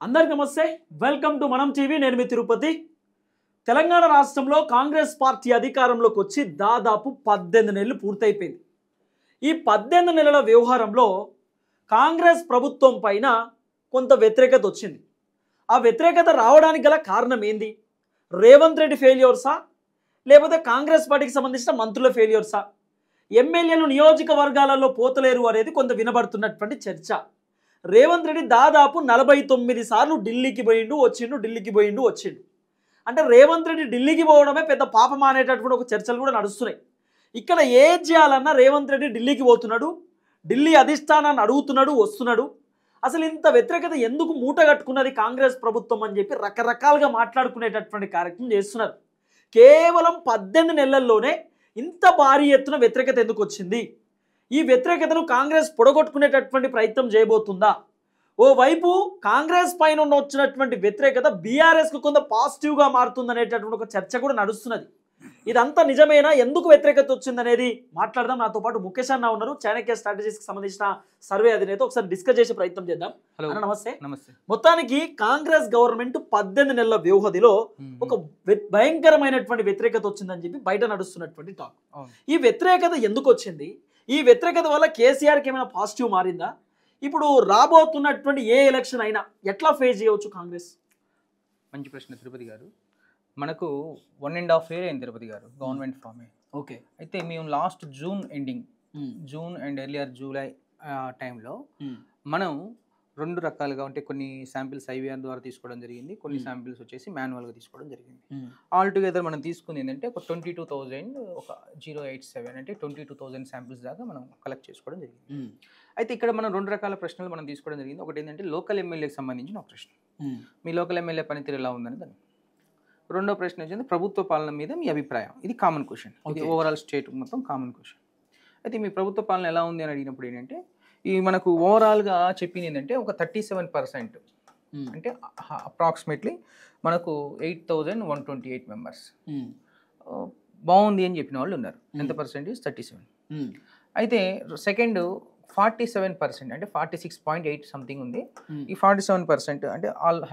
అందరికీ నమస్తే. Welcome to మనం టీవీ. నేను మీ తిరుపతి. తెలంగాణ రాష్ట్రంలో కాంగ్రెస్ పార్టీ అధికారంలోకి వచ్చి దాదాపు 18 నెలలు పూర్తయిపోయింది. ఈ 18 నెలల వ్యవహారంలో కాంగ్రెస్ ప్రభుత్వం పైన కొంత వ్యతిరేకత వచ్చింది. ఆ వ్యతిరేకత రావడానికి గల కారణం ఏంది? రేవంత్ రెడ్డి ఫెయిల్యూర్సా, లేకపోతే కాంగ్రెస్ పార్టీకి సంబంధించిన మంత్రుల ఫెయిల్యూర్సా, ఎమ్మెల్యేలు నియోజకవర్గాలలో పోతలేరు అనేది కొంత వినబడుతున్నటువంటి చర్చ. రేవంత్ రెడ్డి దాదాపు 49 సార్లు ఢిల్లీకి పోయిండు వచ్చిండు. అంటే రేవంత్ రెడ్డి ఢిల్లీకి పోవడమే పెద్ద పాపం అనేటటువంటి ఒక చర్చలు కూడా నడుస్తున్నాయి. ఇక్కడ ఏం చేయాలన్నా రేవంత్ రెడ్డి ఢిల్లీకి పోతున్నాడు, ఢిల్లీ అధిష్టానాన్ని అడుగుతున్నాడు, వస్తున్నాడు. అసలు ఇంత వ్యతిరేకత ఎందుకు మూట కట్టుకున్నది కాంగ్రెస్ ప్రభుత్వం అని చెప్పి రకరకాలుగా మాట్లాడుకునేటటువంటి కార్యక్రమం చేస్తున్నారు. కేవలం 18 నెలల్లోనే ఇంత భారీ ఎత్తున వ్యతిరేకత ఎందుకు వచ్చింది? ఈ వ్యతిరేకతను కాంగ్రెస్ పొడగొట్టుకునేటటువంటి ప్రయత్నం చేయబోతుందా? ఓవైపు కాంగ్రెస్ పైన వచ్చినటువంటి వ్యతిరేకత బీఆర్ఎస్కు కొంత పాజిటివ్గా మారుతుందనేటటువంటి ఒక చర్చ కూడా నడుస్తున్నది. ఇదంతా నిజమేనా? ఎందుకు వ్యతిరేకత వచ్చిందనేది మాట్లాడదాం. నాతో పాటు ముఖేష్ అన్న ఉన్నారు, చాణక్య స్ట్రాటజీస్కి సంబంధించిన సర్వే అధినేత. ఒకసారి డిస్కస్ చేసే ప్రయత్నం చేద్దాం. హలో, నమస్తే. మొత్తానికి కాంగ్రెస్ గవర్నమెంట్ 18 నెలల వ్యవధిలో ఒక భయంకరమైనటువంటి వ్యతిరేకత వచ్చిందని చెప్పి బయట నడుస్తున్నటువంటి టాక్. ఈ వ్యతిరేకత ఎందుకు వచ్చింది? ఈ వ్యతిరేకత వల్ల కేసీఆర్కి ఏమైనా పాజిటివ్ మారిందా? ఇప్పుడు రాబోతున్నటువంటి ఏ ఎలక్షన్ అయినా ఎట్లా ఫేస్ చేయవచ్చు కాంగ్రెస్? మంచి ప్రశ్న తిరుపతి గారు. మనకు 1.5 year అయింది తిరుపతి గారు గవర్నమెంట్ ఫామ్ అయ్యి. ఓకే. అయితే మేము last June ending, June and earlier July టైంలో మనం 2 రకాలుగా అంటే కొన్ని శాంపిల్స్ ఐవీఆర్ ద్వారా తీసుకోవడం జరిగింది, కొన్ని శాంపిల్స్ వచ్చేసి మాన్యువల్గా తీసుకోవడం జరిగింది. ఆల్ టుగెదర్ మనం తీసుకుంది ఏంటంటే ఒక 22,000 ఒక 087 అంటే 22,000 శాంపిల్స్ దాకా మనం కలెక్ట్ చేసుకోవడం జరిగింది. అయితే ఇక్కడ మనం 2 రకాల ప్రశ్నలు మనం తీసుకోవడం జరిగింది. ఒకటి ఏంటంటే లోకల్ ఎమ్మెల్యేకి సంబంధించిన ఒక ప్రశ్న, మీ లోకల్ ఎమ్మెల్యే పనితీరు ఎలా ఉందని దాన్ని. రెండో ప్రశ్న వచ్చింది ప్రభుత్వ పాలన మీద మీ అభిప్రాయం. ఇది కామన్ క్వశ్చన్, ఇది ఓవరాల్ స్టేట్ మొత్తం కామన్ క్వశ్చన్. అయితే మీ ప్రభుత్వ పాలన ఎలా ఉంది అని అడిగినప్పుడు ఏంటంటే ఈ మనకు ఓవరాల్గా చెప్పింది ఏంటంటే ఒక 37%, అంటే అప్రాక్సిమేట్లీ మనకు 8,128 మెంబర్స్ బాగుంది అని చెప్పిన వాళ్ళు ఉన్నారు. ఎంత పర్సెంటేజ్? 37. అయితే సెకండ్ 47% అంటే 46.8 సంథింగ్ ఉంది. ఈ 47% అంటే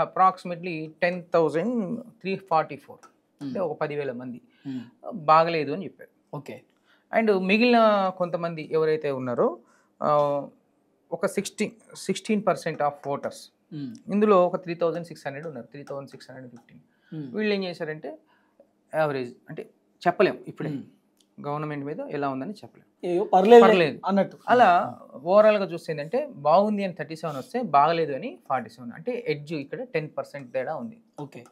అప్రాక్సిమేట్లీ 10,344 అంటే ఒక 10,000 మంది బాగలేదు అని చెప్పారు. ఓకే. అండ్ మిగిలిన కొంతమంది ఎవరైతే ఉన్నారో ఒక 16% ఆఫ్ ఓటర్స్, ఇందులో ఒక 3,600 ఉన్నారు, 3,615. వీళ్ళు ఏం చేశారంటే యావరేజ్ అంటే చెప్పలేం ఇప్పుడే గవర్నమెంట్ మీద ఎలా ఉందని చెప్పలేం, పర్లేదు అన్నట్టు. అలా ఓవరాల్గా చూస్తే ఏంటంటే బాగుంది అని 37 వస్తే బాగలేదు అని 47, అంటే ఎడ్జ్ ఇక్కడ 10% తేడా ఉంది. Okay,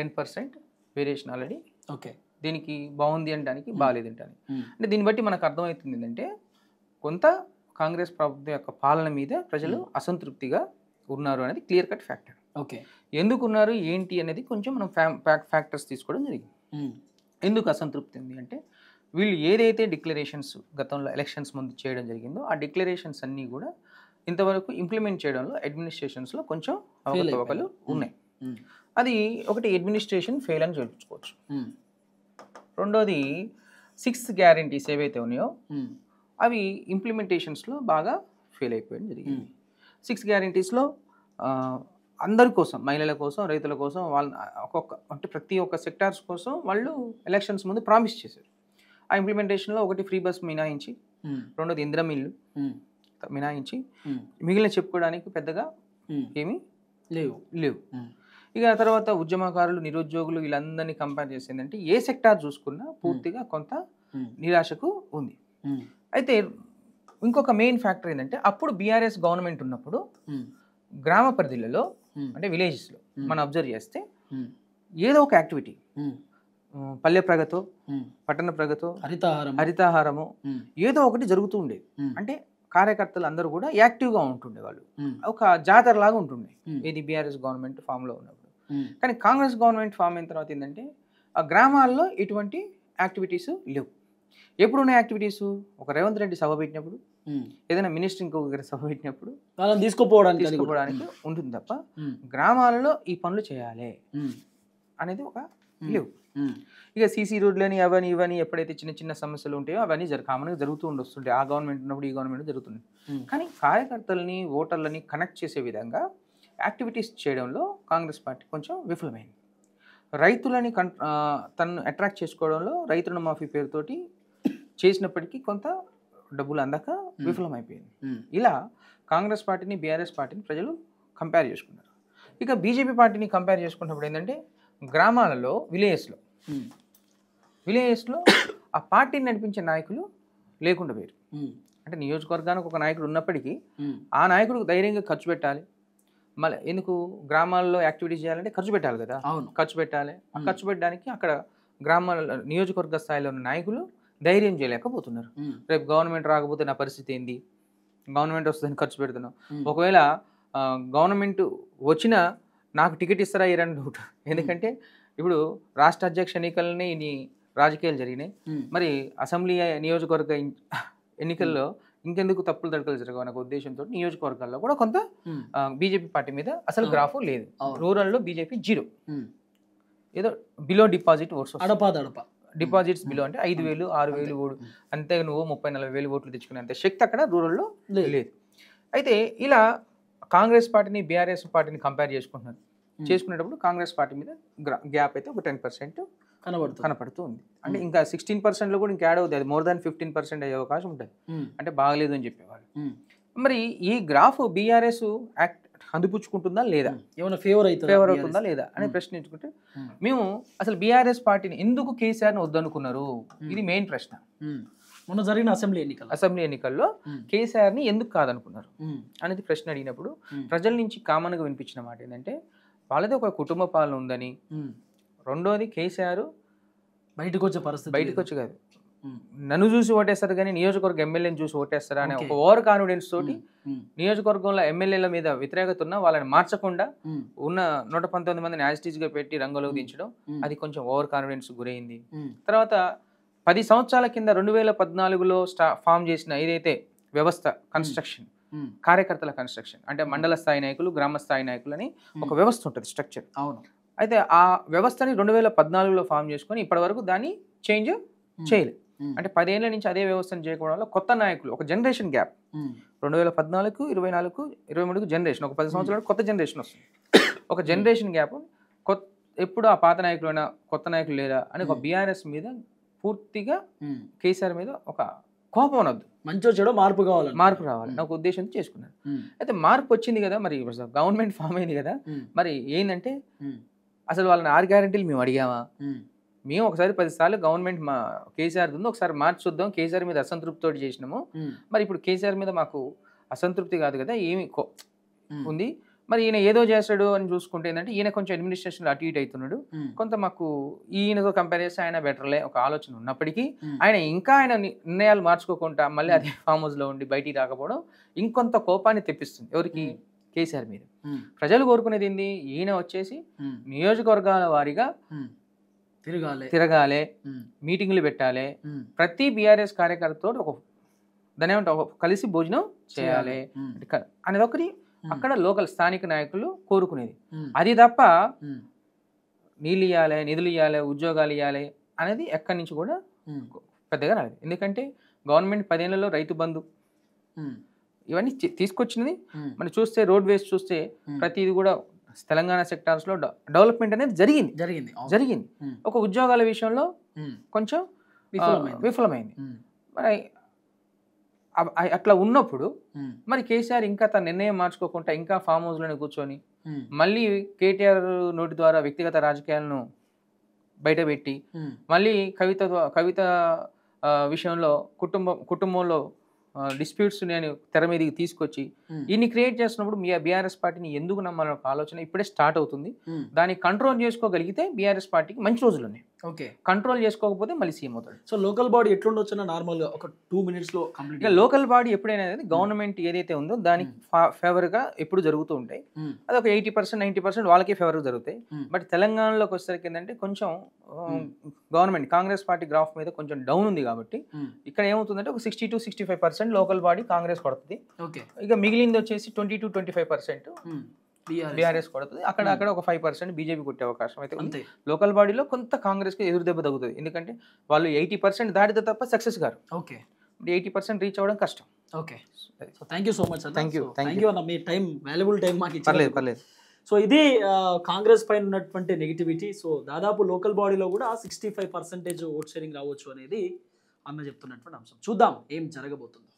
10% variation already. ఓకే, దీనికి బాగుంది అనడానికి బాగలేదు అంటానికి. అంటే దీన్ని బట్టి మనకు అర్థమవుతుంది ఏంటంటే కొంత కాంగ్రెస్ ప్రభుత్వం యొక్క పాలన మీద ప్రజలు అసంతృప్తిగా ఉన్నారు అనేది క్లియర్ కట్ ఫ్యాక్టర్. ఓకే, ఎందుకు ఉన్నారు ఏంటి అనేది కొంచెం మనం ఫ్యాక్టర్స్ తీసుకోవడం జరిగింది. ఎందుకు అసంతృప్తి ఉంది అంటే వీళ్ళు ఏదైతే డిక్లరేషన్స్ గతంలో ఎలక్షన్స్ ముందు చేయడం జరిగిందో ఆ డిక్లరేషన్స్ అన్నీ కూడా ఇంతవరకు ఇంప్లిమెంట్ చేయడంలో అడ్మినిస్ట్రేషన్స్లో కొంచెం అవకతవకలు ఉన్నాయి. అది ఒకటి అడ్మినిస్ట్రేషన్ ఫెయిల్ అని చెప్పుకోవచ్చు. రెండోది 6 గ్యారెంటీస్ ఏవైతే ఉన్నాయో అవి ఇంప్లిమెంటేషన్స్లో బాగా ఫెయిల్ అయిపోయింది జరిగింది. 6 గ్యారెంటీస్లో అందరి కోసం, మహిళల కోసం, రైతుల కోసం, వాళ్ళ అంటే ప్రతి ఒక్క సెక్టార్స్ కోసం వాళ్ళు ఎలక్షన్స్ ముందు ప్రామిస్ చేశారు. ఆ ఇంప్లిమెంటేషన్లో ఒకటి ఫ్రీ బస్ మినాయించి, రెండోది ఇందిరా మిల్లు మినాయించి, మిగిలిన చెప్పుకోవడానికి పెద్దగా ఏమీ లేవు. ఇక తర్వాత ఉద్యమకారులు, నిరుద్యోగులు వీళ్ళందరినీ కంపేర్ చేసేందంటే ఏ సెక్టార్ చూసుకున్నా పూర్తిగా కొంత నిరాశకు ఉంది. అయితే ఇంకొక మెయిన్ ఫ్యాక్టర్ ఏంటంటే అప్పుడు బీఆర్ఎస్ గవర్నమెంట్ ఉన్నప్పుడు గ్రామ పరిధిలలో అంటే విలేజెస్లో మనం అబ్జర్వ్ చేస్తే ఏదో ఒక యాక్టివిటీ, పల్లె ప్రగతో, పట్టణ ప్రగతో, హరితాహారము ఏదో ఒకటి జరుగుతూ ఉండేది. అంటే కార్యకర్తలు అందరూ కూడా యాక్టివ్గా ఉంటుండే వాళ్ళు, ఒక జాతర లాగా ఉంటుండే ఏది బీఆర్ఎస్ గవర్నమెంట్ ఫామ్లో ఉన్నప్పుడు. కానీ కాంగ్రెస్ గవర్నమెంట్ ఫామ్ అయిన తర్వాత ఏంటంటే ఆ గ్రామాల్లో ఎటువంటి యాక్టివిటీస్ లేవు. ఎప్పుడున్న యాక్టివిటీస్ ఒక రేవంత్ రెడ్డి సభ పెట్టినప్పుడు, ఏదైనా మినిస్టర్ ఇంకొకరి సభ పెట్టినప్పుడు తీసుకోపోవడానికి ఉంటుంది తప్ప గ్రామాలలో ఈ పనులు చేయాలి అనేది ఒక లేవు. ఇక సీసీ రోడ్లని అవన్నీ ఇవన్నీ ఎప్పుడైతే చిన్న చిన్న సమస్యలు ఉంటాయో అవన్నీ కామన్గా జరుగుతూ వస్తుంటాయి. ఆ గవర్నమెంట్ ఉన్నప్పుడు ఈ గవర్నమెంట్ జరుగుతుంది. కానీ కార్యకర్తలని, ఓటర్లని కనెక్ట్ చేసే విధంగా యాక్టివిటీస్ చేయడంలో కాంగ్రెస్ పార్టీ కొంచెం విఫలమైంది. రైతులని తనను అట్రాక్ట్ చేసుకోవడంలో రైతు రుణమాఫీ పేరుతోటి చేసినప్పటికీ కొంత డబ్బులు అందక విఫలమైపోయింది. ఇలా కాంగ్రెస్ పార్టీని బీఆర్ఎస్ పార్టీని ప్రజలు కంపేర్ చేసుకున్నారు. ఇక బీజేపీ పార్టీని కంపేర్ చేసుకున్నప్పుడు ఏంటంటే గ్రామాలలో విలేజెస్లో ఆ పార్టీని నడిపించే నాయకులు లేకుండా పోయారు. అంటే నియోజకవర్గానికి ఒక నాయకుడు ఉన్నప్పటికీ ఆ నాయకుడు ధైర్యంగా ఖర్చు పెట్టాలి. మళ్ళీ ఎందుకు గ్రామాల్లో యాక్టివిటీస్ చేయాలంటే ఖర్చు పెట్టాలి కదా, ఖర్చు పెట్టాలి. ఆ ఖర్చు పెట్టడానికి అక్కడ గ్రామాల నియోజకవర్గ స్థాయిలో ఉన్న నాయకులు ధైర్యం చేయలేకపోతున్నారు. రేపు గవర్నమెంట్ రాకపోతే నా పరిస్థితి ఏంది, గవర్నమెంట్ వస్తుందని ఖర్చు పెడుతున్నాం, ఒకవేళ గవర్నమెంట్ వచ్చినా నాకు టికెట్ ఇస్తారా ఇరని డౌట్. ఎందుకంటే ఇప్పుడు రాష్ట్ర అధ్యక్ష ఎన్నికలని ఇన్ని రాజకీయాలు జరిగినాయి, మరి అసెంబ్లీ నియోజకవర్గ ఎన్నికల్లో ఇంకెందుకు తప్పులు తడకలు జరగవు అనే ఉద్దేశంతో నియోజకవర్గాల్లో కూడా కొంత బీజేపీ పార్టీ మీద అసలు గ్రాఫ్ లేదు. రూరల్లో బీజేపీ 0, ఏదో below deposit votes, deposits below అంటే 5,000 6,000 ఓటు, అంతే నువ్వు 30-40,000 ఓట్లు తెచ్చుకునేంత శక్తి అక్కడ రూరల్లో లేదు. అయితే ఇలా కాంగ్రెస్ పార్టీని బీఆర్ఎస్ పార్టీని కంపేర్ చేసుకునేటప్పుడు కాంగ్రెస్ పార్టీ మీద గ్యాప్ అయితే ఒక 10% కనపడుతూ ఉంది. అంటే ఇంకా 16%లో కూడా ఇంకా యాడ్ అవుతుంది, అది మోర్ దాన్ 15% అయ్యే అవకాశం ఉంటుంది. అంటే బాగలేదు అని చెప్పేవాళ్ళు. మరి ఈ గ్రాఫ్ బీఆర్ఎస్ అందిపుచ్చుకుంటుందా లేదా, ఏమైనా ఫేవర్ అవుతుందా లేదా అని ప్రశ్నించుకుంటే మేము అసలు బీఆర్ఎస్ పార్టీని ఎందుకు కేసీఆర్ని వద్దనుకున్నారు, ఇది మెయిన్ ప్రశ్న. మొన్న జరిగిన అసెంబ్లీ ఎన్నికల్లో కేసీఆర్ని ఎందుకు కాదనుకున్నారు అనేది ప్రశ్న అడిగినప్పుడు ప్రజల నుంచి కామన్గా వినిపించిన మాట ఏంటంటే వాళ్ళది ఒక కుటుంబ పాలన ఉందని, రెండోది కేసీఆర్ బయటకు వచ్చి కాదు నన్ను చూసి ఓటేస్తారు కానీ నియోజకవర్గ ఎమ్మెల్యేని చూసి ఓటేస్తారా అనే ఒక ఓవర్ కాన్ఫిడెన్స్ తోటి నియోజకవర్గంలో ఎమ్మెల్యేల మీద వ్యతిరేకత ఉన్న వాళ్ళని మార్చకుండా ఉన్న 119 మందిని యాజిటీజ్గా పెట్టి రంగంలోకి దించడం, అది కొంచెం ఓవర్ కాన్ఫిడెన్స్ గురైంది. తర్వాత 10 సంవత్సరాల కింద 2014లో ఫామ్ చేసిన ఏదైతే వ్యవస్థ కన్స్ట్రక్షన్, కార్యకర్తల కన్స్ట్రక్షన్ అంటే మండల స్థాయి నాయకులు, గ్రామ స్థాయి నాయకులు అని ఒక వ్యవస్థ ఉంటుంది, స్ట్రక్చర్. అవును. అయితే ఆ వ్యవస్థని 2014లో ఫామ్ చేసుకొని ఇప్పటి వరకు దాన్ని చేంజ్ చేయలేదు. అంటే 10 ఏళ్ల నుంచి అదే వ్యవస్థను చేయకపోవడం వల్ల కొత్త నాయకులు, ఒక జనరేషన్ గ్యాప్, 2014, 24, 23 జనరేషన్, ఒక 10 సంవత్సరాలు కొత్త జనరేషన్ వస్తుంది. ఒక జనరేషన్ గ్యాప్ ఎప్పుడు ఆ పాత నాయకులైనా కొత్త నాయకులు లేదా అని ఒక బీఆర్ఎస్ మీద పూర్తిగా కేసీఆర్ మీద ఒక కోపం అనొద్దు, మంచో చెడో మార్పు రావాలి నాకు ఉద్దేశంతో చేసుకున్నారు. అయితే మార్పు వచ్చింది కదా, మరి గవర్నమెంట్ ఫామ్ అయింది కదా, మరి ఏంటంటే అసలు వాళ్ళని 6 గ్యారెంటీలు మేము అడిగామా, మేము ఒకసారి 10 సార్లు గవర్నమెంట్ మా కేసీఆర్ ఉంది ఒకసారి మార్చి చూద్దాం, కేసీఆర్ మీద అసంతృప్తితో చేసినాము, మరి ఇప్పుడు కేసీఆర్ మీద మాకు అసంతృప్తి కాదు కదా, ఏమి ఉంది, మరి ఈయన ఏదో చేస్తాడు అని చూసుకుంటే ఏంటంటే ఈయన కొంచెం అడ్మినిస్ట్రేషన్ అటు ఇటు అవుతున్నాడు, కొంత మాకు ఈయనతో కంపేర్ చేస్తే ఆయన బెటర్లే ఒక ఆలోచన ఉన్నప్పటికీ ఆయన ఇంకా ఆయన నిర్ణయాలు మార్చుకోకుండా మళ్ళీ అదే ఫామ్ హౌస్లో ఉండి బయటికి రాకపోవడం ఇంకొంత కోపాన్ని తెప్పిస్తుంది ఎవరికి, కేసీఆర్ మీద. ప్రజలు కోరుకునేది ఏంది, ఈయన వచ్చేసి నియోజకవర్గాల వారీగా తిరగాలి, మీటింగ్లు పెట్టాలి, ప్రతి బీఆర్ఎస్ కార్యకర్తతో దాని ఏమంటారు కలిసి భోజనం చేయాలి అనేది ఒకటి అక్కడ లోకల్ స్థానిక నాయకులు కోరుకునేది. అది తప్ప నీళ్ళు ఇవ్వాలి, నిధులు ఇవ్వాలి, ఉద్యోగాలు ఇవ్వాలి అనేది ఎక్కడి నుంచి కూడా పెద్దగా రాలేదు. ఎందుకంటే గవర్నమెంట్ 10 ఏళ్లలో రైతు బంధు ఇవన్నీ తీసుకొచ్చినది. మనం చూస్తే రోడ్ వేస్ చూస్తే ప్రతిది కూడా తెలంగాణ సెక్టార్స్లో డెవలప్మెంట్ అనేది జరిగింది. ఒక ఉద్యోగాల విషయంలో కొంచెం విఫలమైంది. మరి అట్లా ఉన్నప్పుడు మరి కేసీఆర్ ఇంకా తన నిర్ణయం మార్చుకోకుండా ఇంకా ఫామ్ హౌస్లోనే కూర్చొని మళ్ళీ కేటీఆర్ నోటి ద్వారా వ్యక్తిగత రాజకీయాలను బయటపెట్టి మళ్ళీ కవిత విషయంలో కుటుంబంలో డిస్ప్యూట్స్ నేను తెర మీదకి తీసుకొచ్చి ఇన్ని క్రియేట్ చేస్తున్నప్పుడు మీ బీఆర్ఎస్ పార్టీని ఎందుకు నమ్మాలనే ఒక ఆలోచన ఇప్పుడే స్టార్ట్ అవుతుంది. దాన్ని కంట్రోల్ చేసుకోగలిగితే బీఆర్ఎస్ పార్టీకి మంచి రోజులు ఉన్నాయి. ఓకే, కంట్రోల్ చేసుకోకపోతే మళ్ళీ సీఎం అవుతాడు. సో లోకల్ బాడీ ఎట్లుండొచ్చు నార్మల్గా ఒక 2 minutesలో కంప్లీట్. లోకల్ బాడీ ఎప్పుడైనా గవర్నమెంట్ ఏదైతే ఉందో దానికి ఫేవర్గా ఎప్పుడు జరుగుతూ ఉంటాయి. అది ఒక 80% 90% వాళ్ళకి ఫేవర్గా జరుగుతాయి. బట్ తెలంగాణలోకి వచ్చేసరికి ఏంటంటే కొంచెం గవర్నమెంట్ కాంగ్రెస్ పార్టీ గ్రాఫ్ మీద కొంచెం డౌన్ ఉంది కాబట్టి ఇక్కడ ఏమవుతుందంటే ఒక 60 to 65% లోకల్ బాడీ కాంగ్రెస్ కొడుతుంది. ఇక మిగిలింది వచ్చేసి 20 to 25% బీఆర్ఎస్ కొడుతుంది. అక్కడ ఒక 5% బీజేపీ కొట్టే అవకాశం అయితే ఉంది. లోకల్ బాడీలో కొంత కాంగ్రెస్ కి ఎదురు దెబ్బ తగ్గుతుంది. ఎందుకంటే వాళ్ళు 80% దాటితే తప్ప సక్సెస్ గారు. 80% రీచ్ అవ్వడం కష్టం. Okay, so thank you so much అన్న. Thank you, thank thank you అన్న, మీ టైం వాల్యుబుల్ టైం మాకు పర్లేదు ఇచ్చారు. పర్లేదు. సో ఇది కాంగ్రెస్ పైన ఉన్నటువంటి నెగిటివిటీ. సో దాదాపు లోకల్ బాడీలో కూడా 65% ఓట్ షేరింగ్ రావచ్చు అనేది అన్న చెప్తున్నటువంటి అంశం. చూద్దాం ఏం జరగబోతుందో.